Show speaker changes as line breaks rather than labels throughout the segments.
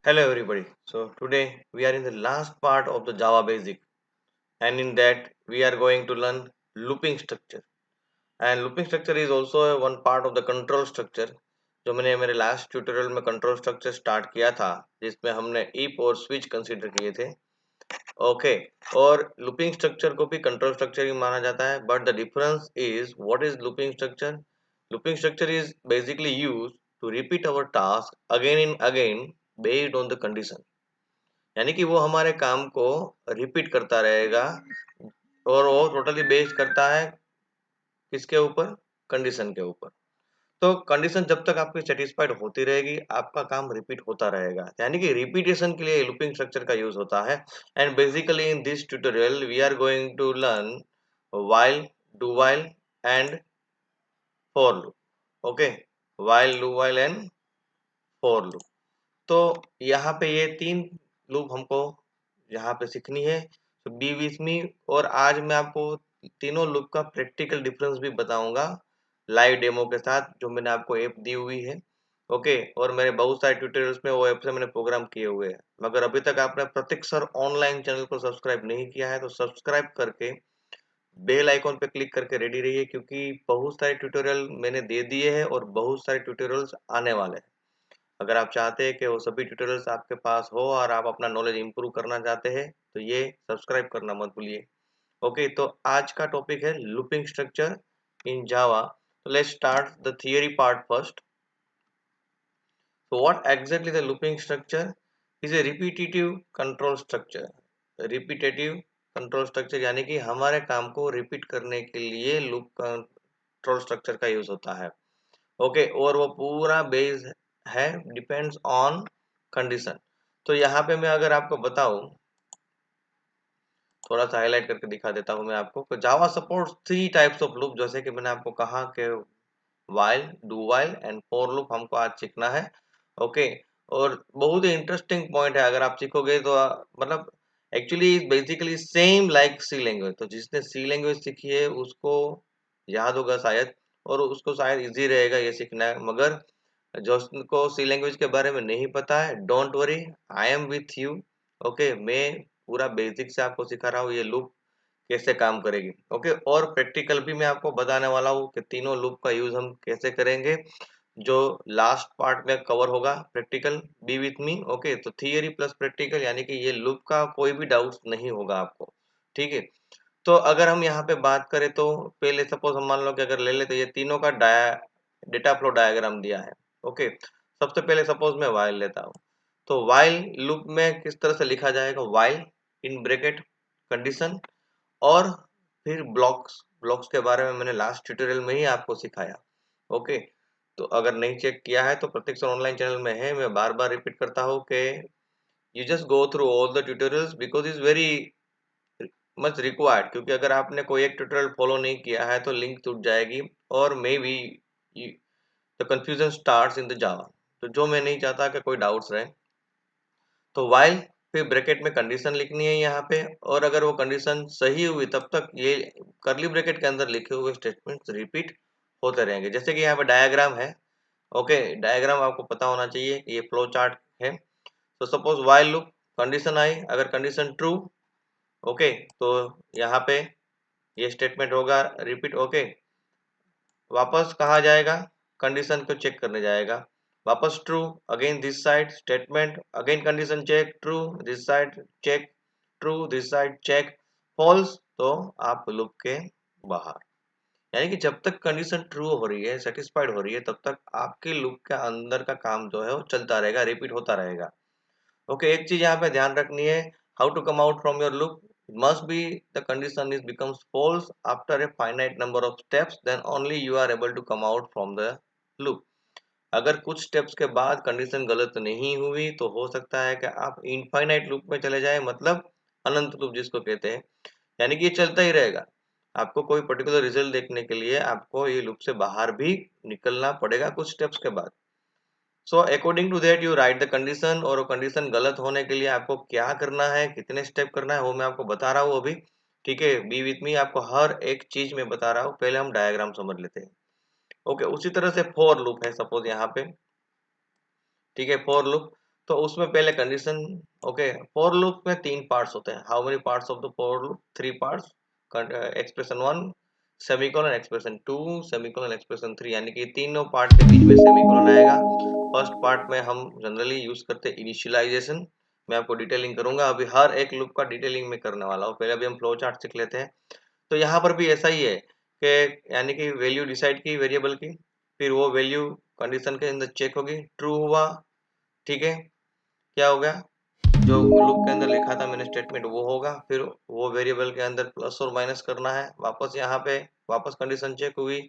Hello everybody. So today we are in the last part of the Java basic, and in that we are going to learn looping structure. And looping structure is also one part of the control structure जो मैंने मेरे last tutorial में control structure start किया था जिसमें हमने if और switch consider किए थे। ओके, और लूपिंग स्ट्रक्चर को भी कंट्रोल स्ट्रक्चर ही माना जाता है, but the difference is what is looping structure. Looping structure is basically used to repeat our task again and again based on the condition. यानी कि वो हमारे काम को रिपीट करता रहेगा और वो टोटली बेस्ड करता है किसके ऊपर, कंडीशन के ऊपर। तो कंडीशन जब तक आपकी सेटिस्फाइड होती रहेगी आपका काम रिपीट होता रहेगा, यानी कि रिपीटेशन के लिए लूपिंग स्ट्रक्चर का यूज होता है। And basically in this tutorial we are going to learn while, do while and for loop. Okay, while, do while and for loop. तो यहाँ पे ये तीन लूप हमको यहाँ पे सीखनी है। तो बी विथ मी। और आज मैं आपको तीनों लूप का प्रैक्टिकल डिफरेंस भी बताऊंगा लाइव डेमो के साथ, जो मैंने आपको ऐप दी हुई है। ओके, और मेरे बहुत सारे ट्यूटोरियल्स में वो ऐप से मैंने प्रोग्राम किए हुए हैं। मगर अभी तक आपने प्रतीक सर ऑनलाइन चैनल को सब्सक्राइब नहीं किया है तो सब्सक्राइब करके बेल आइकॉन पे क्लिक करके रेडी रहिए, क्योंकि बहुत सारे ट्यूटोरियल मैंने दे दिए हैं और बहुत सारे ट्यूटोरियल्स आने वाले हैं। अगर आप चाहते हैं कि वो सभी ट्यूटोरियल्स आपके पास हो और आप अपना नॉलेज इंप्रूव करना चाहते हैं तो ये सब्सक्राइब करना मत भूलिए। ओके, तो आज का टॉपिक है लूपिंग स्ट्रक्चर इन जावा। तो let's start the theory part first. So what exactly the looping structure is? A repetitive control structure। Repetitive control structure यानी कि हमारे काम को रिपीट करने के लिए लूप कंट्रोल स्ट्रक्चर का यूज होता है। ओके, और वो पूरा बेस है डिपेंड्स ऑन कंडीशन। तो यहाँ पे मैं अगर आपको बताऊं, थोड़ा सा हाईलाइट करके दिखा देता हूँ मैं आपको। Java supports three types of loop, जैसे कि मैंने आपको कहा कि while, do while and for loop हमको आज सीखना है। ओके, और बहुत ही इंटरेस्टिंग पॉइंट है, अगर आप सीखोगे तो मतलब actually basically same like C language. तो जिसने सी लैंग्वेज सीखी है उसको याद होगा शायद, और उसको शायद इजी रहेगा ये सीखना है। मगर जिसको सी लैंग्वेज के बारे में नहीं पता है, don't worry, I am with you. Okay, मैं पूरा बेसिक से आपको सिखा रहा हूँ ये लूप कैसे काम करेगी। ओके, और प्रैक्टिकल भी मैं आपको बताने वाला हूँ कि तीनों लूप का यूज हम कैसे करेंगे, जो लास्ट पार्ट में कवर होगा practical. B with me. Okay, तो थियरी प्लस प्रैक्टिकल यानी कि ये लूप का कोई भी डाउट नहीं होगा आपको। ठीक है, तो अगर हम यहाँ पे बात करें तो पहले सपोज हम मान लो कि अगर ले ले तो ये तीनों का डेटा फ्लो डायग्राम दिया है। ओके, सबसे पहले सपोज मैं वाइल लेता हूँ। तो वाइल लूप में किस तरह से लिखा जाएगा, वाइल इन ब्रैकेट कंडीशन, और फिर ब्लॉक्स। ब्लॉक्स के बारे में मैंने लास्ट ट्यूटोरियल में ही आपको सिखाया। ओके, तो अगर नहीं चेक किया है तो प्रत्येक सर ऑनलाइन चैनल में है। मैं बार बार रिपीट करता हूँ कि you just go through all the tutorials because is very much required, क्योंकि अगर आपने कोई एक ट्यूटोरियल फॉलो नहीं किया है तो लिंक टूट जाएगी और may be the confusion starts in the Java. तो जो मैं नहीं चाहता कि कोई डाउट्स रहे। तो while फिर ब्रैकेट में कंडीशन लिखनी है यहाँ पे, और अगर वो कंडीशन सही हुई तब तक ये करली ब्रैकेट के अंदर लिखे हुए स्टेटमेंट्स रिपीट होते रहेंगे। जैसे कि यहाँ पे डायग्राम है। ओके, डायग्राम आपको पता होना चाहिए कि ये फ्लो चार्ट है। तो सपोज while लूप, कंडीशन आई, अगर कंडीशन ट्रू, ओके, तो यहाँ पे ये स्टेटमेंट होगा रिपीट। ओके, वापस कहाँ जाएगा, कंडीशन को चेक करने जाएगा, वापस true, again this side statement, again condition check, true, this side check, true, this side check, false, तो आप लूप के बाहर। यानी कि जब तक कंडीशन ट्रू हो रही है, सेटिस्फाइड हो रही है, तब तक आपके लूप के अंदर का काम जो है वो चलता रहेगा, रिपीट होता रहेगा। ओके, एक चीज यहाँ पे ध्यान रखनी है, how to come out from your loop. Must be the condition is becomes false after a finite number of steps, then only you are able to come out from the loop। अगर कुछ steps के बाद condition गलत नहीं हुई तो हो सकता है कि आप इनफाइनाइट लूप में चले जाए, मतलब अनंत लूप जिसको कहते हैं। यानी कि ये चलता ही रहेगा। आपको कोई पर्टिकुलर रिजल्ट देखने के लिए आपको ये लूप से बाहर भी निकलना पड़ेगा कुछ स्टेप्स के बाद। So according to that you write the condition, और वो कंडीशन गलत होने के लिए आपको क्या करना है, कितने स्टेप करना है, वो मैं आपको बता रहा हूँ अभी। ठीक है, बी विथ मी, आपको हर एक चीज में बता रहा हूँ। पहले हम डायग्राम समझ लेते हैं। ओके, उसी तरह से फॉर लूप है सपोज यहाँ पे। ठीक है, फॉर लूप, तो उसमें पहले कंडीशन, ओके, फॉर लूप में 3 पार्ट्स होते हैं। How many parts of the for loop? 3 parts. Expression 1 semicolon, expression 2 semicolon, expression 3, यानी कि तीनों पार्ट के बीच में सेमीकोलन आएगा। फर्स्ट पार्ट में हम जनरली यूज करते हैं इनिशियलाइजेशन। मैं आपको डिटेलिंग करूंगा, अभी हर एक लूप का डिटेलिंग में करने वाला हूँ। पहले अभी हम फ्लो चार्ट सीख लेते हैं। तो यहाँ पर भी ऐसा ही है कि यानी कि वैल्यू डिसाइड की वेरिएबल की, फिर वो वैल्यू कंडीशन के अंदर चेक होगी, ट्रू हुआ, ठीक है, क्या हो गया, जो लूप के अंदर लिखा था मैंने स्टेटमेंट वो होगा, फिर वो वेरिएबल के अंदर प्लस और माइनस करना है, वापस यहाँ पे वापस कंडीशन चेक हुई,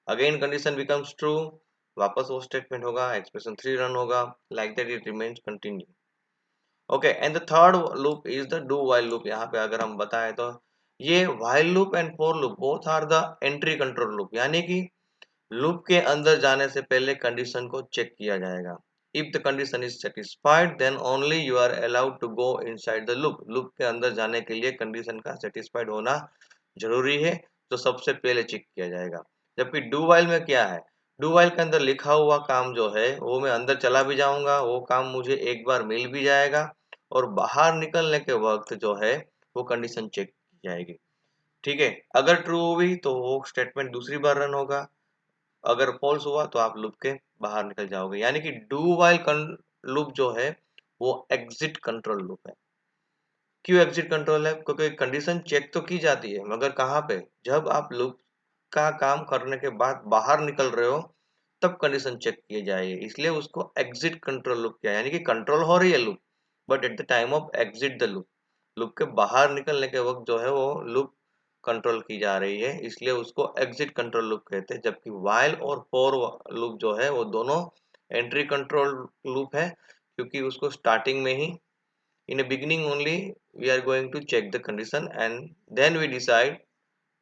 अगेन कंडीशन बिकम्स ट्रू, वापस वो स्टेटमेंट होगा, एक्सप्रेशन 3 रन होगा, like that it remains continue. Okay, and the third loop is the do while loop. यहाँ पे अगर हम बताएं तो ये while loop and for loop both are the entry control loop, यानी कि लूप के अंदर जाने से पहले कंडीशन को चेक किया जाएगा। If the condition is satisfied then only you are allowed to go inside the loop. Loop के अंदर जाने के लिए कंडीशन का सेटिस्फाइड होना जरूरी है, तो सबसे पहले चेक किया जाएगा। जबकि डू वाइल में क्या है, डू वाइल के अंदर लिखा हुआ काम जो है वो मैं अंदर चला भी जाऊंगा, वो काम मुझे एक बार मिल भी जाएगा, और बाहर निकलने के वक्त जो है वो कंडीशन चेक की जाएगी। ठीक है, अगर ट्रू हुई तो वो स्टेटमेंट दूसरी बार रन होगा, अगर फॉल्स हुआ तो आप लूप के बाहर निकल जाओगे। यानी कि डू वाइल लूप जो है वो एग्जिट कंट्रोल लूप है। क्यों एग्जिट कंट्रोल है? क्योंकि कंडीशन चेक तो की जाती है, मगर कहाँ पे, जब आप लूप का काम करने के बाद बाहर निकल रहे हो तब कंडीशन चेक किए जाएगी, इसलिए उसको एग्जिट कंट्रोल लूप किया, यानी कि कंट्रोल हो रही है loop, but at the time of exit the loop, loop के बाहर निकलने के वक्त जो है वो लूप कंट्रोल की जा रही है, इसलिए उसको एग्जिट कंट्रोल लूप कहते हैं। जबकि वाइल और फॉर लूप जो है वो दोनों एंट्री कंट्रोल लूप है, क्योंकि उसको स्टार्टिंग में ही, in a beginning only, we are going to check the condition and then we decide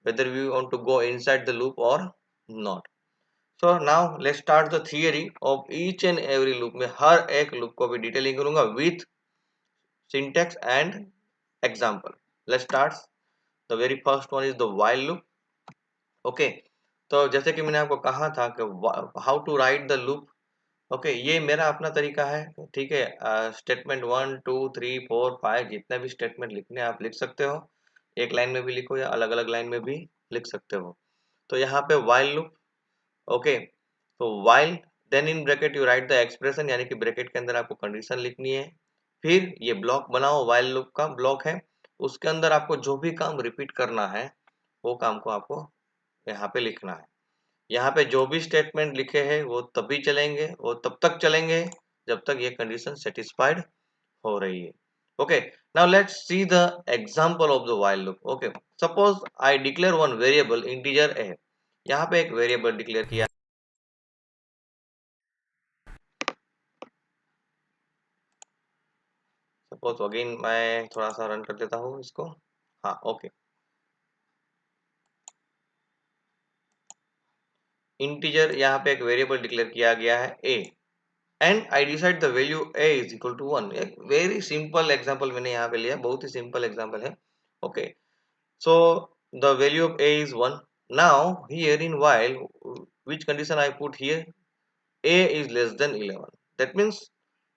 whether we want to go inside the loop or not. So now let's start the theory of each and every loop. मैं हर एक loop को भी detailing करूंगा with syntax and example. Let's start. The very first one is the while loop. Okay, तो जैसे कि मैंने आपको कहा था कि how to write the loop. Okay, ये मेरा अपना तरीका है, ठीक है। स्टेटमेंट 1 2 3 4 5 जितने भी स्टेटमेंट लिखने हैं आप लिख सकते हो, एक लाइन में भी लिखो या अलग अलग लाइन में भी लिख सकते हो। तो यहाँ पे वाइल लूप, ओके, तो while, then in bracket you write the expression, यानी कि ब्रैकेट के अंदर आपको कंडीशन लिखनी है, फिर ये ब्लॉक बनाओ, वाइल लूप का ब्लॉक है, उसके अंदर आपको जो भी काम रिपीट करना है वो काम को आपको यहाँ पे लिखना है। यहाँ पे जो भी स्टेटमेंट लिखे हैं वो तभी चलेंगे, वो तब तक चलेंगे जब तक ये कंडीशन सेटिस्फाइड हो रही है। Okay, now let's see the example of the while loop. Okay, suppose I declare one variable integer A. यहाँ पे एक वेरिएबल डिक्लेयर किया, सपोज अगेन मैं थोड़ा सा रन कर देता हूँ इसको। हाँ, ओके, इंटीजर यहाँ पे एक वेरिएबल डिक्लेयर किया गया है A, and I decide the value A is equal to 1। एक वेरी सिंपल एग्जांपल मैंने यहाँ पे लिया, बहुत ही सिंपल एग्जांपल है। Okay, so the value of a is 1. Now here in while, which condition I put here, a is less than 11, that means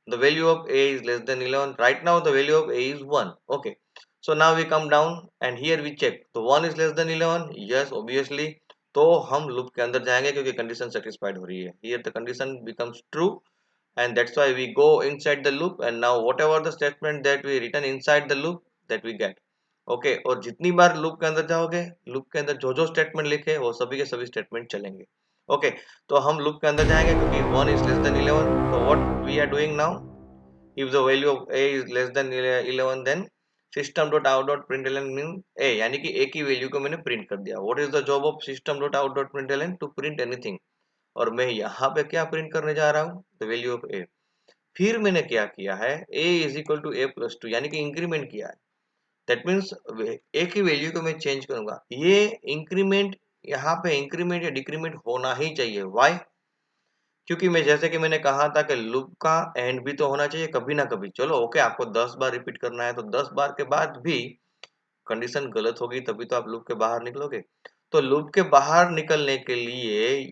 the value of a is less than 11. Right now the value of a is 1. Okay, so now we come down and here we check the 1 is less than 11, yes obviously, तो हम loop के अंदर जाएंगे क्योंकि condition satisfied हो रही है। Here the condition becomes true and that's why we go inside the loop, and now whatever the statement that we written inside the loop that we get. Okay, और जितनी बार loop के अंदर जाओगे, loop के अंदर जो जो स्टेटमेंट लिखे वो सभी के सभी स्टेटमेंट चलेंगे। ओके, तो हम लूप के अंदर जाएंगे क्योंकि 1 इज लेस देन 11, तो what we are doing now, if the value of a is less than 11 then system dot out dot println mean a, यानी कि a की वैल्यू को मैंने प्रिंट कर दिया। What is the job of system dot out dot println? To print anything, और मैं यहाँ पे क्या प्रिंट करने जा रहा हूँ, द वैल्यू ऑफ a। फिर मैंने क्या किया है, a is equal to a plus 2, यानी कि इंक्रीमेंट किया है। दैट मीन्स एक ही वैल्यू को मैं चेंज करूंगा, ये इंक्रीमेंट, यहाँ पे इंक्रीमेंट या डिक्रीमेंट होना ही चाहिए। व्हाई? क्योंकि मैं जैसे कि मैंने कहा था कि लूप का एंड भी तो होना चाहिए कभी ना कभी। चलो ओके, आपको 10 बार रिपीट करना है तो 10 बार के बाद भी कंडीशन गलत होगी तभी तो आप लूप के बाहर निकलोगे। तो लूप के बाहर निकलने के लिए,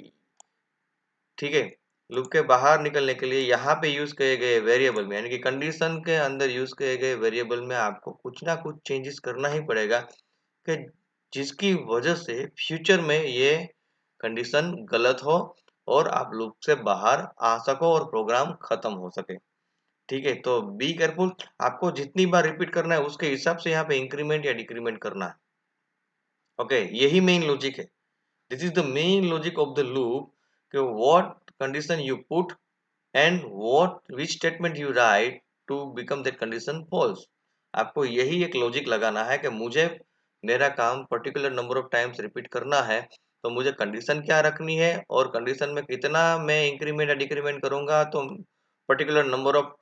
ठीक है, लूप के बाहर निकलने के लिए यहाँ पे यूज किए गए वेरिएबल में, यानी कि कंडीशन के अंदर यूज किए गए वेरिएबल में आपको कुछ ना कुछ चेंजेस करना ही पड़ेगा, कि जिसकी वजह से फ्यूचर में ये कंडीशन गलत हो और आप लूप से बाहर आ सको और प्रोग्राम खत्म हो सके। ठीक है, तो बी केयरफुल, आपको जितनी बार रिपीट करना है उसके हिसाब से यहाँ पे इंक्रीमेंट या डिक्रीमेंट करना है। ओके, यही मेन लॉजिक है। This is the main logic of the loop, कि what condition you put and what which statement you write to become that condition false. आपको यही एक लॉजिक लगाना है कि मुझे मेरा काम particular number of times repeat करना है, तो मुझे कंडीशन क्या रखनी है और कंडीशन में कितना मैं इंक्रीमेंट या डिक्रीमेंट करूंगा तो पर्टिकुलर नंबर ऑफ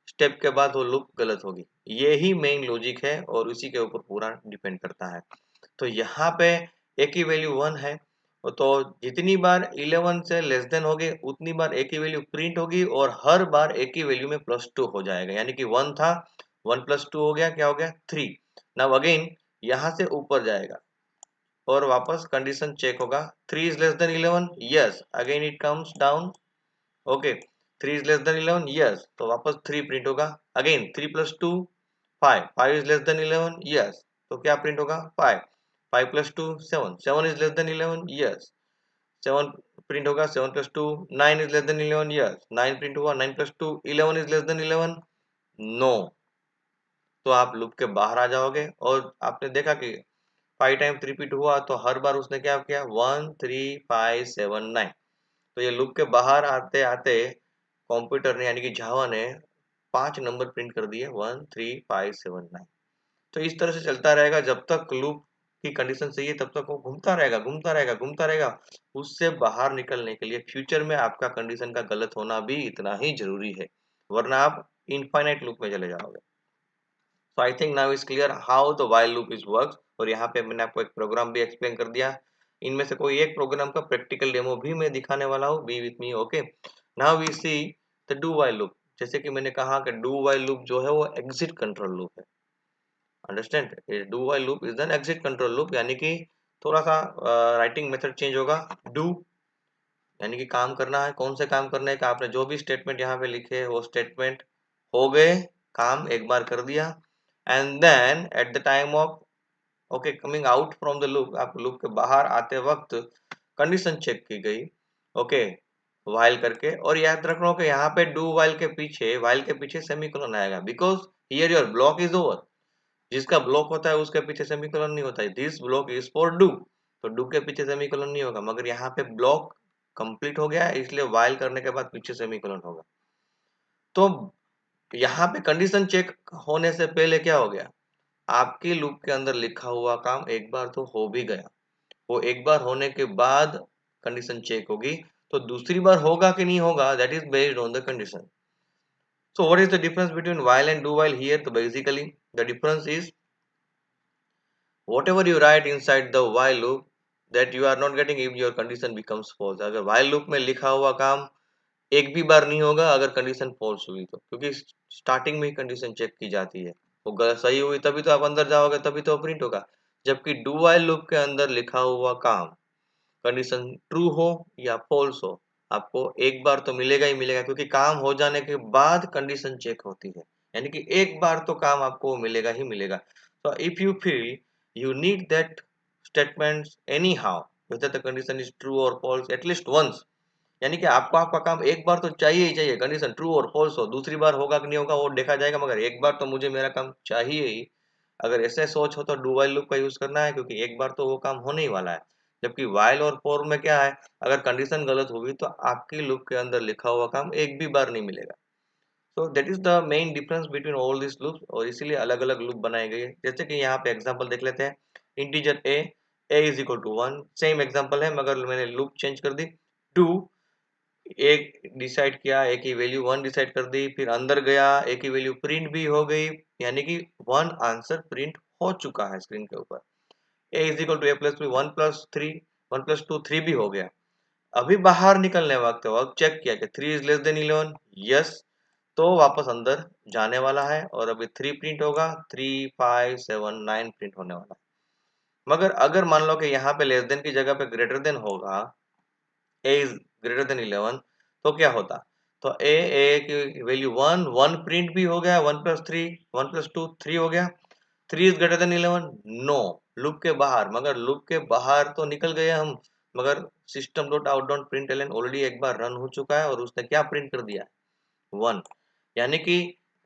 स्टेप के बाद वो लूप गलत होगी। यही मेन लॉजिक है और इसी के ऊपर पूरा डिपेंड करता है। तो यहाँ पे ए की वैल्यू 1 है, तो जितनी बार 11 से लेस देन होगी उतनी बार ए की वैल्यू प्रिंट होगी और हर बार ए की वैल्यू में +2 हो जाएगा, यानी कि 1 था, 1 + 2 हो गया, क्या हो गया 3। नाउ अगेन यहाँ से ऊपर जाएगा और वापस कंडीशन चेक होगा, 3 is less than 11, yes, again it comes down. Okay, 3 is less than 11, yes, तो वापस 3 प्रिंट होगा। Again 3 + 2 5, 5 is less than 11, yes, तो क्या प्रिंट होगा 5, 5 + 2 7, 7 is less than 11, yes, 7 print होगा। 7 + 2 9 is less than 11, yes, 9 print हुआ। 9 + 2 11 is less than 11, no. तो आप लूप के बाहर आ जाओगे और आपने देखा कि 5 टाइम्स रिपीट हुआ तो हर बार उसने क्या किया, 1 3 5 7 9। तो ये लूप के बाहर आते आते कंप्यूटर ने यानी कि जावा ने 5 नंबर प्रिंट कर दिए, 1 3 5 7 9। तो इस तरह से चलता रहेगा जब तक लूप की कंडीशन सही है, तब तक वो घूमता रहेगा घूमता रहेगा घूमता रहेगा। उससे बाहर निकलने के लिए फ्यूचर में आपका कंडीशन का गलत होना भी इतना ही जरूरी है, वरना आप इनफाइनाइट लूप में चले जाओगे। So I think now is clear how the while loop is works, और यहाँ पे मैंने आपको एक प्रोग्राम भी एक्सप्लेन कर दिया। इनमें से कोई एक प्रोग्राम का प्रैक्टिकल डेमो भी मैं दिखाने वाला हूँ, be with me. Okay, now we see the do while loop. जैसे कि मैंने कहा कि डू व्हाइल लूप जो है वो एग्जिट कंट्रोल लूप है। Understand, do while loop is an exit control loop, यानी कि थोड़ा सा राइटिंग मेथड चेंज होगा। डू यानी कि काम करना है, कौन से काम करने का, आपने जो भी स्टेटमेंट यहाँ पे लिखे वो स्टेटमेंट हो गए, काम एक बार कर दिया। And then at the time of okay coming out from the loop, आप लूप के बाहर आते वक्त कंडीशन चेक की गई। ओके, वाइल करके, और याद रखना कि यहाँ पे डू वाइल के पीछे सेमीकोलन आएगा, because here your block is over. जिसका ब्लॉक होता है उसके पीछे सेमीकोलन नहीं होता है। This block is for do, तो डू के पीछे सेमीकोलन नहीं होगा, मगर यहाँ पे ब्लॉक कंप्लीट हो गया है इसलिए वाइल करने के बाद पीछे सेमीकोलन होगा। तो यहाँ पे कंडीशन चेक होने से पहले क्या हो गया, आपके लूप के अंदर लिखा हुआ काम एक बार तो हो भी गया, वो एक बार होने के बाद कंडीशन चेक होगी, तो दूसरी बार होगा कि नहीं होगा, that is based on the condition. So what is the difference between while and do while here? So basically the difference is whatever you write inside the while loop that you are not getting if your condition becomes false। अगर while loop में लिखा हुआ काम एक भी बार नहीं होगा अगर कंडीशन फॉल्स हुई तो, क्योंकि स्टार्टिंग में ही कंडीशन चेक की जाती है, वो सही हुई तभी तो आप अंदर जाओगे, तभी तो प्रिंट होगा। जबकि डू वाइल लूप के अंदर लिखा हुआ काम कंडीशन ट्रू हो या फॉल्स हो, आपको एक बार तो मिलेगा ही मिलेगा, क्योंकि काम हो जाने के बाद कंडीशन चेक होती है, यानी कि एक बार तो काम आपको मिलेगा ही मिलेगा। तो if you feel you need that statement any how whether the condition is true और फॉल्स एटलीस्ट वंस, यानी कि आपको आपका काम एक बार तो चाहिए ही चाहिए, कंडीशन ट्रू और फॉल्स हो, दूसरी बार होगा कि नहीं होगा वो देखा जाएगा, मगर एक बार तो मुझे मेरा काम चाहिए ही। अगर ऐसे सोच हो तो डू वाइल लूप का यूज करना है, क्योंकि एक बार तो वो काम होने ही वाला है। जबकि वाइल और फॉर में क्या है, अगर कंडीशन गलत होगी तो आपकी लूप के अंदर लिखा हुआ काम एक भी बार नहीं मिलेगा। So that is the main difference between all this loops, और इसीलिए अलग अलग लूप बनाए गए हैं। जैसे कि यहाँ पे एग्जांपल देख लेते हैं, integer a is equal to 1, same example है मगर मैंने लूप चेंज कर दी। टू एक डिसाइड किया, ए की वैल्यू 1 डिसाइड कर दी, फिर अंदर गया, ए की वैल्यू प्रिंट भी हो गई, यानी कि 1 आंसर प्रिंट हो चुका है स्क्रीन के ऊपर। A is equal to A plus B, 1 + 3, 1 + 2 3 भी हो गया। अभी बाहर निकलने वक्त चेक किया कि 3 इज लेस देन 11, यस, तो वापस अंदर जाने वाला है और अभी 3 प्रिंट होगा, 3 5 7 9 प्रिंट होने वाला है। मगर अगर मान लो कि यहाँ पे लेस देन की जगह पे ग्रेटर देन होगा, ए इज ग्रेटर देन 11, तो क्या होता, तो ए की वैल्यू 1, 1 प्रिंट भी हो गया, 1 प्लस 3, 1 प्लस 2 3 हो गया, 3 is greater than 11, no, loop के बाहर, मगर लूप के बाहर तो निकल गए हम, मगर system dot out dot print L already एक बार रन हो चुका है और उसने क्या प्रिंट कर दिया, 1, यानी कि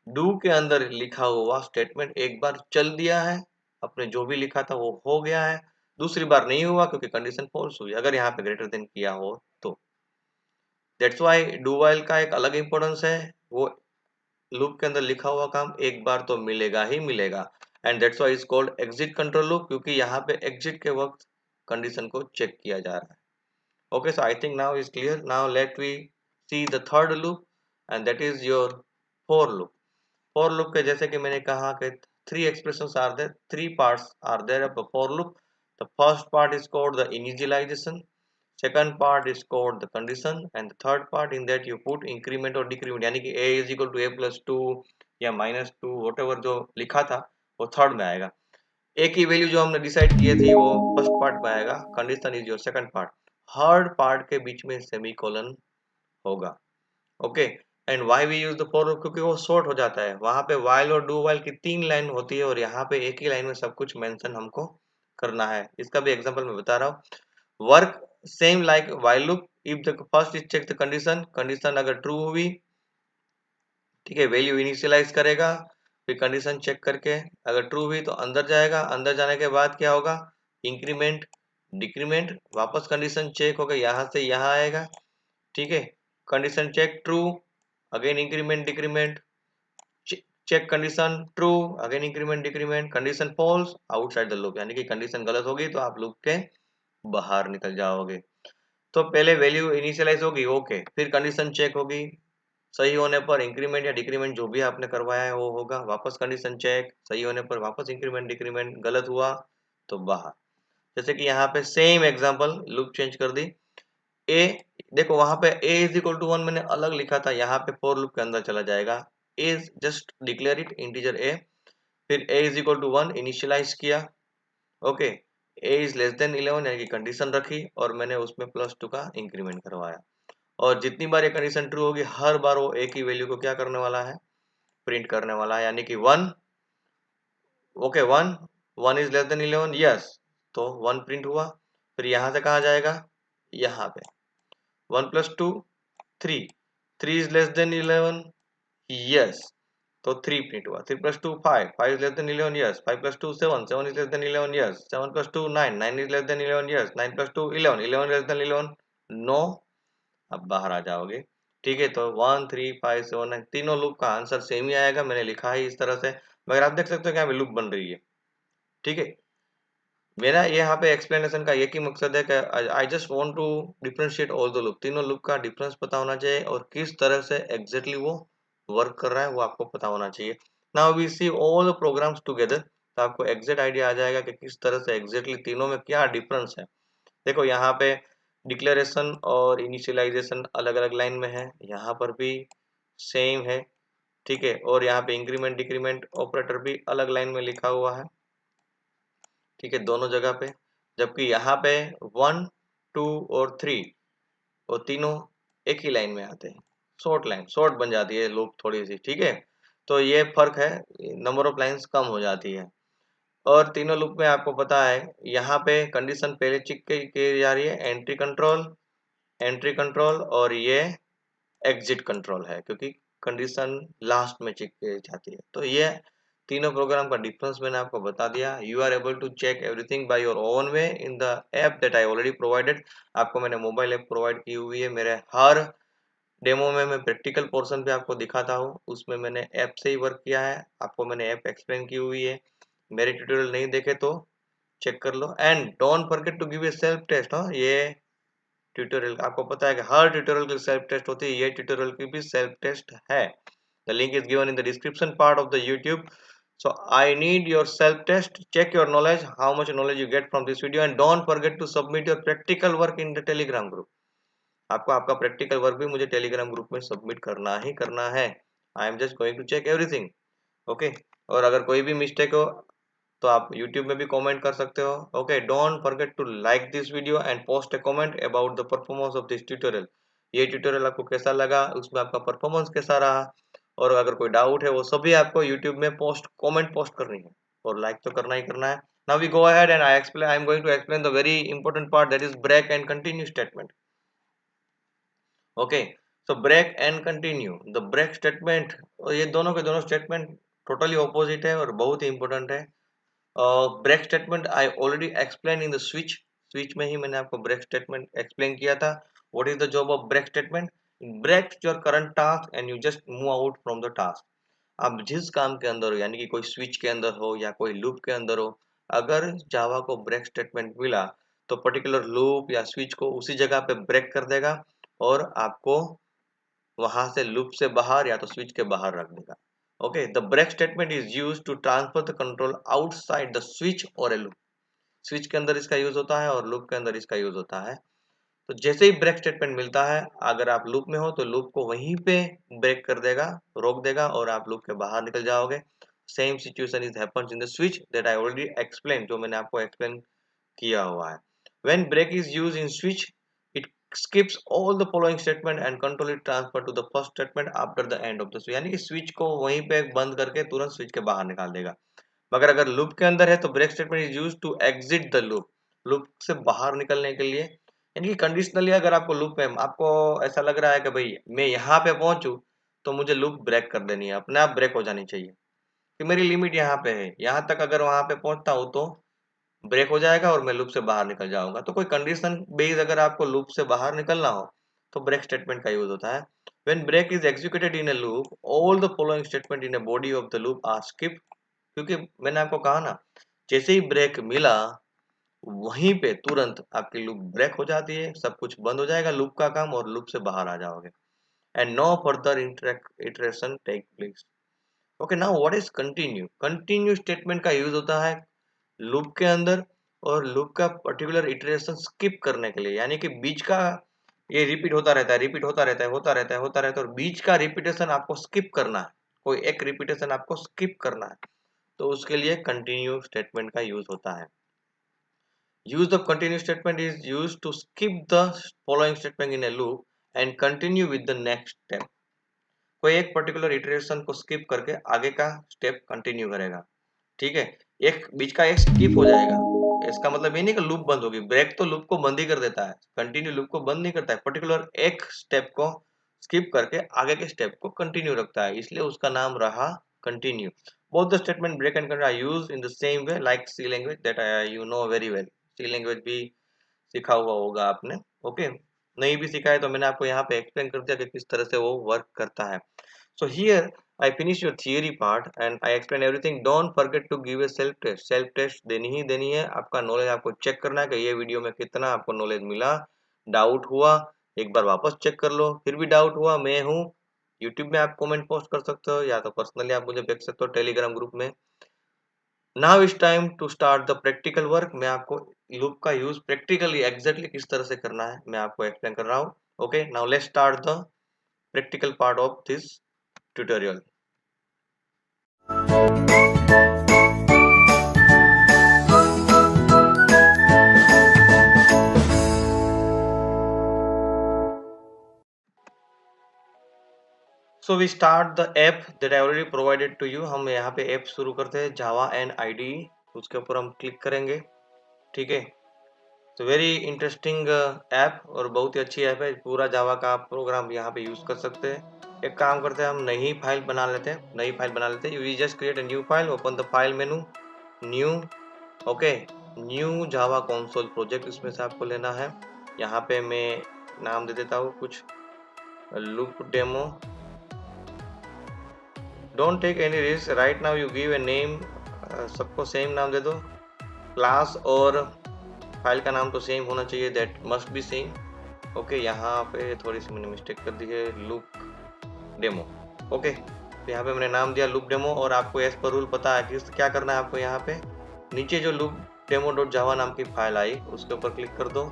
डू के अंदर लिखा हुआ स्टेटमेंट एक बार चल दिया है, अपने जो भी लिखा था वो हो गया है, दूसरी बार नहीं हुआ क्योंकि कंडीशन फॉल्स हुई, अगर यहाँ पे ग्रेटर देन किया हो तो। दैट्स वाई डू वाइल का एक अलग इंपॉर्टेंस है, वो लूप के अंदर लिखा हुआ काम एक बार तो मिलेगा ही मिलेगा, and that's why is called exit control loop, क्योंकि यहाँ पे एग्जिट के वक्त कंडीशन को चेक किया जा रहा है। Okay, so I think now is clear, now let we see the third loop and that is your for loop. For loop के जैसे कि मैंने कहा कि three expressions are there, three parts are there of the for loop. The first part is called the initialization, second part is called the condition, and the third part in that you put increment or decrement, यानी कि a is equal to a plus 2 या minus 2 whatever जो लिखा था वो third में आएगा, a की वैल्यू जो हमने डिसाइड किए थे वो फर्स्ट पार्ट में आएगा, condition is your second part, third part के बीच में सेमीकोलन होगा। Okay, and why we use the for loop, क्योंकि वो शॉर्ट हो जाता है, वहां पे while और do while की 3 लाइन होती है और यहाँ पे एक ही लाइन में सब कुछ मेंशन हमको करना है। इसका भी एग्जांपल मैं बता रहा हूँ, work same like while loop, if the first is check the condition, condition अगर ट्रू हुई, ठीक है, वैल्यू इनिशियलाइज करेगा, फिर कंडीशन चेक करके अगर ट्रू हुई तो अंदर जाएगा, अंदर जाने के बाद क्या होगा, इंक्रीमेंट डिक्रीमेंट, वापस कंडीशन चेक होगा, यहाँ से यहाँ आएगा, ठीक है, condition check true, again increment decrement, check condition true, again increment decrement, condition false, outside the loop, यानी कि कंडीशन गलत होगी तो आप लूप के बाहर निकल जाओगे। तो पहले वैल्यू इनिशियलाइज होगी, ओके, फिर कंडीशन चेक होगी, सही होने पर इंक्रीमेंट या डिक्रीमेंट जो भी आपने करवाया है वो होगा, वापस कंडीशन चेक, सही होने पर वापस इंक्रीमेंट डिक्रीमेंट, गलत हुआ तो बाहर। जैसे कि यहाँ पे सेम एग्जांपल, लूप चेंज कर दी, ए, देखो वहां पे a इज इक्वल टू 1 मैंने अलग लिखा था, यहाँ पे फॉर लूप के अंदर चला जाएगा, a just declare it integer a, फिर a is equal to 1 initialise किया, okay, a is less than 11 यानी कि कंडीशन रखी और मैंने उसमें प्लस 2 का इंक्रीमेंट करवाया, और जितनी बार ये कंडीशन ट्रू होगी हर बार वो a की वैल्यू को क्या करने वाला है, प्रिंट करने वाला है, यानी कि 1, okay, 1, 1 is less than 11, yes, तो 1 प्रिंट हुआ, फिर यहाँ से कहाँ जाएगा, यहाँ पे 1 plus 2 3, 3 is less than 11, yes, तो 3 प्रिंट हुआ, 3 plus 2 5, 5 is less than 11, yes, 5 plus 2 7, 7 is less than 11, yes, 7 plus 2 9, 9 is less than 11, yes, 9 plus 2 11, 11 less than 11, no, अब बाहर आ जाओगे, ठीक है, तो 1 3 5 7 9 तीनों लूप का आंसर सेम ही आएगा, मैंने लिखा है इस तरह से, मगर आप देख सकते हो कि यहाँ पे लूप बन रही है, ठीक है। मेरा यहाँ पे एक्सप्लेनेशन का एक ही मकसद है कि I just want to differentiate all the loop, तीनों लूप का डिफरेंस पता होना चाहिए और किस तरह से एग्जैक्टली वो वर्क कर रहा है वो आपको पता होना चाहिए। Now we see all the programs together, तो आपको एग्जैक्ट आइडिया आ जाएगा कि किस तरह से एग्जैक्टली तीनों में क्या डिफरेंस है। देखो यहाँ पे डिक्लेरेशन और इनिशियलाइजेशन अलग अलग लाइन में है, यहाँ पर भी सेम है, ठीक है, और यहाँ पे इंक्रीमेंट डिक्रीमेंट ऑपरेटर भी अलग लाइन में लिखा हुआ है, ठीक है, दोनों जगह पे, जबकि यहाँ पे 1 2 और 3 वो तीनों एक ही लाइन में आते हैं, शॉर्ट लाइन शॉर्ट बन जाती है लूप थोड़ी सी, ठीक है, तो ये फर्क है, नंबर ऑफ लाइंस कम हो जाती है। और तीनों लूप में आपको पता है यहाँ पे कंडीशन पहले चेक की जा रही है, एंट्री कंट्रोल और ये एग्जिट कंट्रोल है, क्योंकि कंडीशन लास्ट में चेक की जाती है। तो ये तीनों प्रोग्राम का डिफरेंस मैंने आपको बता दिया। You are able to check everything by your own way in the app that I already provided. आपको मैंने मोबाइल ऐप प्रोवाइड की हुई है, मेरे हर डेमो में मैं प्रैक्टिकल पोर्शन पे आपको दिखाता हूँ, उसमें मैंने ऐप से ही वर्क किया है, आपको मैंने ऐप एक्सप्लेन की हुई है, मेरे ट्यूटोरियल नहीं देखे तो चेक कर लो, and don't forget to give a self test. हाँ, ये ट्यूटोरियल आपको पता है कि हर ट्यूटोरियल की सेल्फ टेस्ट होती है, ये ट्यूटोरियल की भी सेल्फ टेस्ट है। The link is given in the description part of the YouTube. So I need your self test, check your knowledge, how much knowledge you get from this video, and don't forget to submit your practical work in the telegram group. आपको आपका practical work भी मुझे Telegram group में submit करना ही करना है। I am just going to check everything, okay, और अगर कोई भी मिस्टेक हो तो आप YouTube में भी कमेंट कर सकते हो। Okay, don't forget to like this video and post a comment about the performance of this tutorial. ये ट्यूटोरियल आपको कैसा लगा, उसमें आपका परफॉर्मेंस कैसा रहा, और अगर कोई डाउट है वो सभी आपको यूट्यूब में कमेंट पोस्ट करनी है, और लाइक तो करना ही करना है। Now we go ahead and I am going to explain the very important part, that is break and continue statement. Okay, so break and continue, the break statement, ये दोनों के दोनों स्टेटमेंट टोटली ऑपोजिट है और बहुत ही important है। Break statement I already explain in the switch में ही मैंने आपको ब्रेक स्टेटमेंट एक्सप्लेन किया था। What is the job of break statement? Break your current task and you just move out from the task. आप जिस काम के अंदर हो, यानी कि कोई स्विच के अंदर हो या कोई लूप के अंदर हो, अगर जावा को ब्रेक स्टेटमेंट मिला तो पर्टिकुलर लूप या स्विच को उसी जगह पे ब्रेक कर देगा और आपको वहां से लूप से बाहर या तो स्विच के बाहर रख देगा। Okay, the break statement is used to transfer the control outside the switch और ए लूप। स्विच के अंदर इसका यूज होता है और लूप के अंदर इसका यूज होता है। तो जैसे ही ब्रेक स्टेटमेंट मिलता है, अगर आप लूप में हो तो लूप को वहीं पे ब्रेक कर देगा, रोक देगा और आप लूप के बाहर निकल जाओगे। Same situation is happens in the switch that I already explain, जो मैंने आपको एक्सप्लेन किया हुआ है। When break is used in switch, it skips all the following statement and control it transfer to the first statement after the end of the switch, यानी कि switch को वहीं पे बंद करके तुरंत स्विच के बाहर निकाल देगा। मगर अगर लूप के अंदर है तो break statement is used to exit the loop, loop से बाहर निकलने के लिए। यानी कि कंडीशनली अगर आपको लूप में आपको ऐसा लग रहा है कि भाई मैं यहाँ पे पहुंचू तो मुझे लूप ब्रेक कर देनी है, अपने आप ब्रेक हो जानी चाहिए कि मेरी लिमिट यहाँ पे है, यहाँ तक अगर वहां पे पहुंचता हूँ तो ब्रेक हो जाएगा और मैं लूप से बाहर निकल जाऊंगा। तो कोई कंडीशन बेस्ड अगर आपको लूप से बाहर निकलना हो तो ब्रेक स्टेटमेंट का यूज होता है। When break is executed in a loop, all the following statement in a body of the loop are skip, क्योंकि मैंने आपको कहा ना, जैसे ही ब्रेक मिला वहीं पे तुरंत आपकी लूप ब्रेक हो जाती है, सब कुछ बंद हो जाएगा लूप का काम और लूप से बाहर आ जाओगे and no further iteration take place. Okay, now what is continue? Continue statement का यूज होता है लूप के अंदर और लूप का पर्टिकुलर इटरेशन स्किप करने के लिए, यानी कि बीच का ये रिपीट होता रहता है, रिपीट होता रहता है, होता रहता है, होता रहता है, और बीच का रिपीटेशन आपको स्किप करना है, कोई एक रिपीटेशन आपको स्किप करना है, तो उसके लिए कंटिन्यू स्टेटमेंट का यूज होता है। Use of continue statement is use to skip the following statement in a loop and continue with the next step. कोई एक पर्टिकुलर इटरेशन को स्किप करके आगे का स्टेप कंटिन्यू करेगा, ठीक है, एक बीच का एक स्किप हो जाएगा। इसका मतलब ये नहीं कि लूप बंद होगी, ब्रेक तो लूप को बंद ही कर देता है, कंटिन्यू लूप को बंद नहीं करता है, पर्टिकुलर एक स्टेप को स्किप करके आगे के स्टेप को कंटिन्यू रखता है, इसलिए उसका नाम रहा continue. Both the statement break and continue are used in the same way like C language that you know very well. C language भी सीखा हुआ होगा आपने। ओके, नहीं भी सीखा है तो मैंने आपको यहाँ पे एक्सप्लेन कर दिया कि किस तरह से वो वर्क करता है। So here I finish your theory part and I explain everything. Don't forget to give a self test. Self test देनी ही देनी है, आपका नॉलेज आपको चेक करना है कि ये वीडियो में कितना आपको नॉलेज मिला। डाउट हुआ एक बार वापस चेक कर लो, फिर भी डाउट हुआ मैं हूँ, यूट्यूब में आप कमेंट पोस्ट कर सकते हो या तो पर्सनली आप मुझे देख सकते हो टेलीग्राम ग्रुप में। Now it's time to start the practical work. मैं आपको लूप का यूज प्रैक्टिकली एग्जैक्टली किस तरह से करना है मैं आपको एक्सप्लेन कर रहा हूँ। Okay, now let's start the practical part of this tutorial. So we start the app that I already provided to you। हम यहाँ पे ऐप शुरू करते हैं जावा एंड IDE, उसके ऊपर हम क्लिक करेंगे, ठीक है। तो वेरी इंटरेस्टिंग ऐप और बहुत ही अच्छी ऐप है, पूरा जावा का आप प्रोग्राम यहाँ पे यूज कर सकते हैं। एक काम करते हैं, हम नई फाइल बना लेते हैं, we just create a new file, open the file menu, new, okay, new Java console project, इसमें से आपको लेना है। यहाँ पे मैं नाम दे देता हूँ कुछ, loop demo. Don't take any risk right now, you give a name, सबको सेम नाम दे दो, क्लास और फाइल का नाम तो सेम होना चाहिए, that must be same. Okay, यहाँ पे थोड़ी सी मैंने मिस्टेक कर दी है, लूप डेमो। ओके, तो यहाँ पे मैंने नाम दिया लूप डेमो और आपको एज पर रूल पता है कि क्या करना है आपको। यहाँ पे नीचे जो लूप डेमो डॉट जावा नाम की फाइल आई उसके ऊपर क्लिक कर दो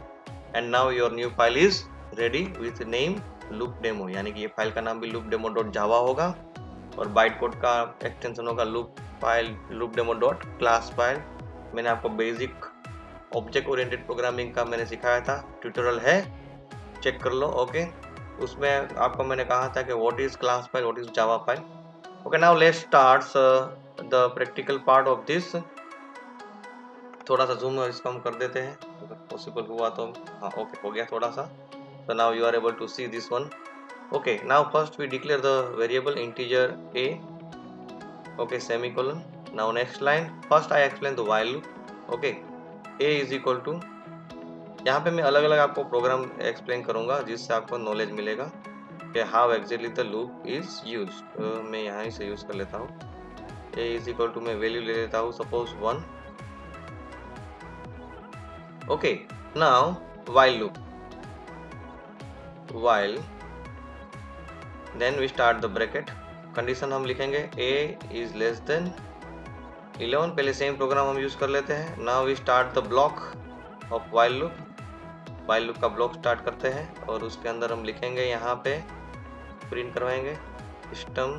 and now your new file is ready with name loop demo, यानी कि ये फाइल का नाम भी लूप डेमो डॉट जावा होगा और बाइट कोड का एक्सटेंशन होगा loop file loop demo dot class file. मैंने आपको बेसिक ऑब्जेक्ट ओरिएंटेड प्रोग्रामिंग का मैंने सिखाया था, ट्यूटोरियल है, चेक कर लो। ओके, उसमें आपको मैंने कहा था कि what is class file, what is Java file. Okay, now let's start the practical part of this. थोड़ा सा जूम इसको हम कर देते हैं, अगर पॉसिबल हुआ तो। हाँ, ओके, हो गया थोड़ा सा। So now you are able to see this one. Okay, now first we declare the variable integer a. Okay, semicolon. Now next line, first I explain the while loop. Okay, a is equal to, यहाँ पे मैं अलग अलग आपको programme explain करूंगा जिससे आपको knowledge मिलेगा कि how exactly the loop is use. मैं यहाँ से यूज कर लेता हूँ। a इज इक्वल टू, मैं वैल्यू ले लेता हूँ suppose 1। Okay, now while loop, while then we start the bracket, condition हम लिखेंगे a is less than 11। पहले सेम प्रोग्राम हम यूज कर लेते हैं। Now we start the block of while loop, while loop का ब्लॉक स्टार्ट करते हैं और उसके अंदर हम लिखेंगे, यहाँ पे प्रिंट करवाएंगे system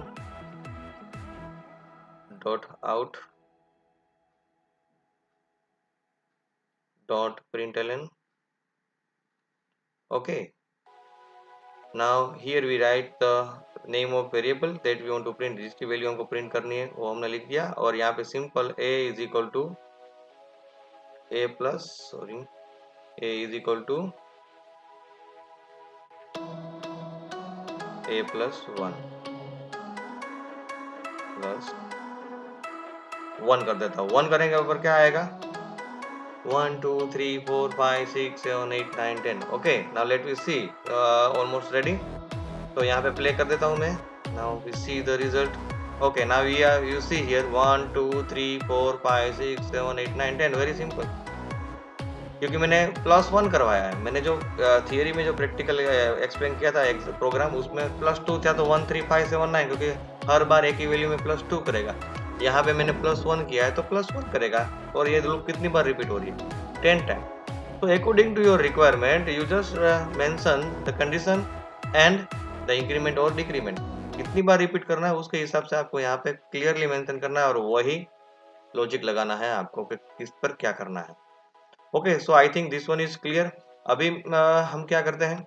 dot out dot println। Okay, now here we write the name of variable that we want to print, जिसकी वैल्यू हमको प्रिंट करनी है वो हमने लिख दिया। और यहाँ पे simple a is equal to a plus, sorry, a is equal to a plus 1 plus 1 कर देता हूँ। 1 करेंगे ऊपर क्या आएगा, 1 2 3 4 5 6 7 8 9 10। Okay, now let we see, almost ready. तो यहाँ पे प्ले कर देता हूँ मैं। Now we see the result. Okay, now we are, you see here 1 2 3 4 5 6 7 8 9 10, very simple. क्योंकि मैंने +1 करवाया है। मैंने जो थियरी में जो प्रैक्टिकल एक्सप्लेन किया था एक प्रोग्राम, उसमें +2 था तो 1 3 5 7 9, क्योंकि हर बार एक ही वैल्यू में +2 करेगा। यहाँ पे मैंने +1 किया है तो +1 करेगा। और ये लूप कितनी बार रिपीट हो रही है, 10 टाइम। तो according to your requirement you just mention the condition and the increment और डिक्रीमेंट, कितनी बार रिपीट करना है उसके हिसाब से आपको यहाँ पे क्लियरली मेंशन करना है और वही लॉजिक लगाना है आपको कि किस पर क्या करना है। Okay, so I think this one is clear. अभी हम क्या करते हैं,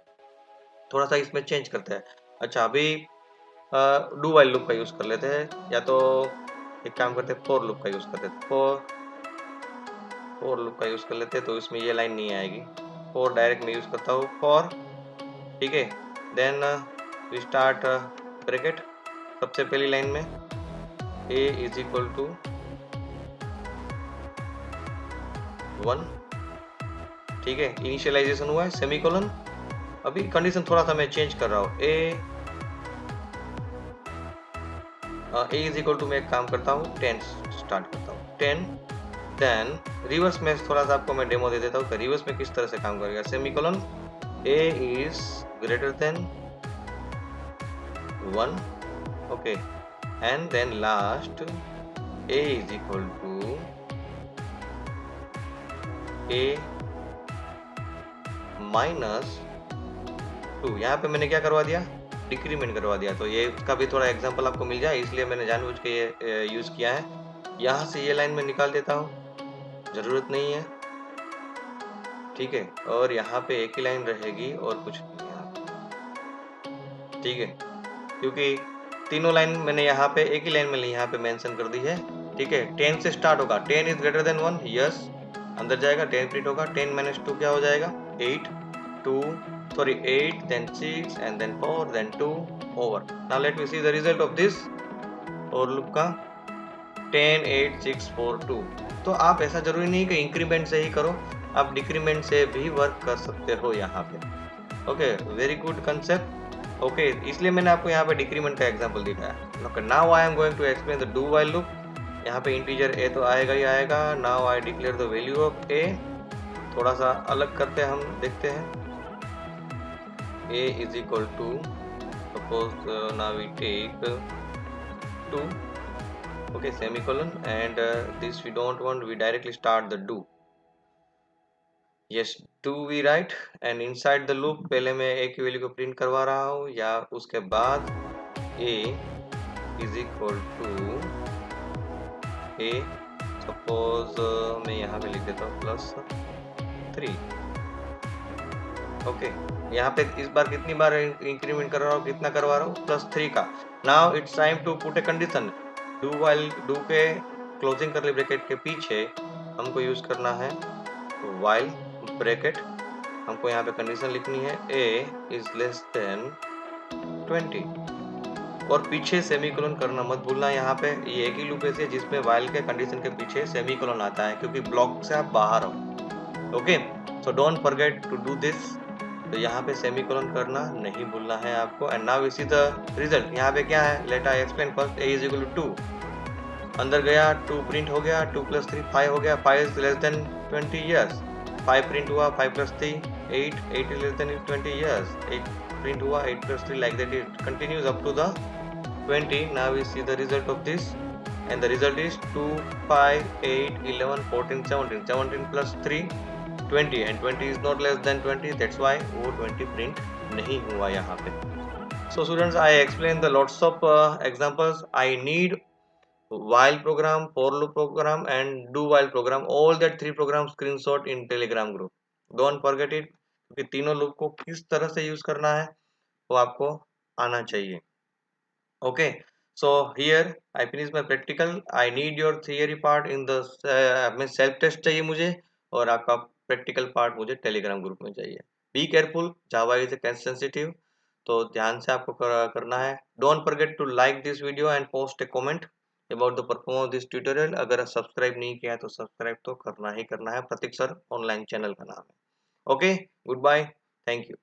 थोड़ा सा इसमें चेंज करते हैं। अच्छा, अभी डू वाइल लूप का यूज कर लेते हैं, या तो एक काम करते हैं फॉर लूप का यूज करते हैं। फॉर लूप का यूज कर लेते हैं तो इसमें ये लाइन नहीं आएगी। फॉर डायरेक्ट मैं यूज करता हूँ फॉर, ठीक है। देन वी स्टार्ट ब्रैकेट, सबसे पहली लाइन में a इज इक्वल टू 1, ठीक है, इनिशियलाइजेशन हुआ है, सेमीकोलन। अभी कंडीशन थोड़ा सा मैं चेंज कर रहा हूँ, a इज इक्वल टू, मैं एक काम करता हूँ 10 स्टार्ट करता हूँ, 10। देन रिवर्स में थोड़ा सा आपको मैं डेमो दे देता हूँ कि रिवर्स में किस तरह से काम करेगा। Semicolon, a is greater than 1, okay, and then last a is equal to a minus 2। यहाँ पे मैंने क्या करवा दिया, डिक्रीमेंट करवा दिया। तो ये इसका भी थोड़ा एग्जांपल आपको मिल जाए, इसलिए मैंने जानबूझ के ये यूज किया है। यहाँ से ये लाइन में निकाल देता हूँ, जरूरत नहीं है, ठीक है। और यहाँ पे एक ही लाइन रहेगी और कुछ नहीं है, ठीक है, क्योंकि तीनों लाइन मैंने यहाँ पे एक ही लाइन में यहाँ पे मेंशन कर दी है, ठीक है। 10 से स्टार्ट होगा, 10 इज ग्रेटर देन 1, यस, अंदर जाएगा, 10 प्रिंट होगा, 10 माइनस 2 क्या हो जाएगा, 8, 8 then 6 and then 4 then 2 over। now let me see the result of this और लूप का 10 8 6 4 2। तो आप ऐसा जरूरी नहीं कि इंक्रीमेंट से ही करो, आप डिक्रीमेंट से भी वर्क कर सकते हो यहाँ पे। Okay, very good concept. Okay, इसलिए मैंने आपको यहाँ पे डिक्रीमेंट का एग्जांपल दिखाया। Now I am going to explain the do while loop. यहाँ पे इंटीजर a तो आएगा ही आएगा। Now I declare the value of a, थोड़ा सा अलग करते हैं, हम देखते हैं। a is equal to, suppose now we take 2, okay, semicolon, and this we don't want, we directly start the do, yes, do we write, and inside the loop पहले मैं a की वैल्यू को प्रिंट करवा रहा हूँ, या उसके बाद a is equal to a, suppose मैं यहाँ पे लिख देता हूँ +3, ओके, यहाँ पे इस बार कितनी बार इंक्रीमेंट कर रहा हूँ, कितना करवा रहा हूँ, +3 का। Now it's time to put a condition. Do while do के क्लोजिंग करली ब्रैकेट के पीछे हमको यूज करना है वाइल ब्रैकेट। हमको यहाँ पे कंडीशन लिखनी है a इज लेस देन 20 और पीछे सेमीकोलन करना मत भूलना। यहाँ पे ये एक ही लूप ऐसी है जिसमें वाइल के कंडीशन के पीछे सेमीकोलन आता है, क्योंकि ब्लॉक से आप बाहर हो। Okay, so don't forget to do this. तो यहाँ पे सेमीकोलन करना नहीं भूलना है आपको। And now we see the result. यहाँ पे क्या है, let I explain first. a is equal to 2, अंदर गया 2 प्रिंट हो गया, 2 + 3 5 हो गया, 5 is less then 20 years. 5 print हुआ, 5 + 3 8, 8 is less than 20 years, 8 print हुआ, 8 + 3 like that it continues up to the 20. Now we see the result of this, and the result is 2 5 8 11 14 17, 17 + 3 20, and 20 is not less than 20, that's why वो 20 print नहीं हुआ यहाँ पे। So students, I explained the lots of examples. I need while program, for loop program and do while program, all that 3 programs screenshot in telegram group. Don't forget it, क्योंकि तीनों loop को किस तरह से यूज करना है वो आपको आना चाहिए। Okay, so here I finish my practical. I need your theory part in the में सेल्फ टेस्ट चाहिए मुझे, और आपका प्रैक्टिकल पार्ट मुझे टेलीग्राम ग्रुप में चाहिए। Be careful, Java is case sensitive, तो ध्यान से आपको करना है। Don't forget to like this video and post a comment about the performance of this tutorial. अगर सब्सक्राइब नहीं किया है तो सब्सक्राइब तो करना ही करना है। प्रतीक सर ऑनलाइन चैनल का नाम है। Okay, goodbye, thank you.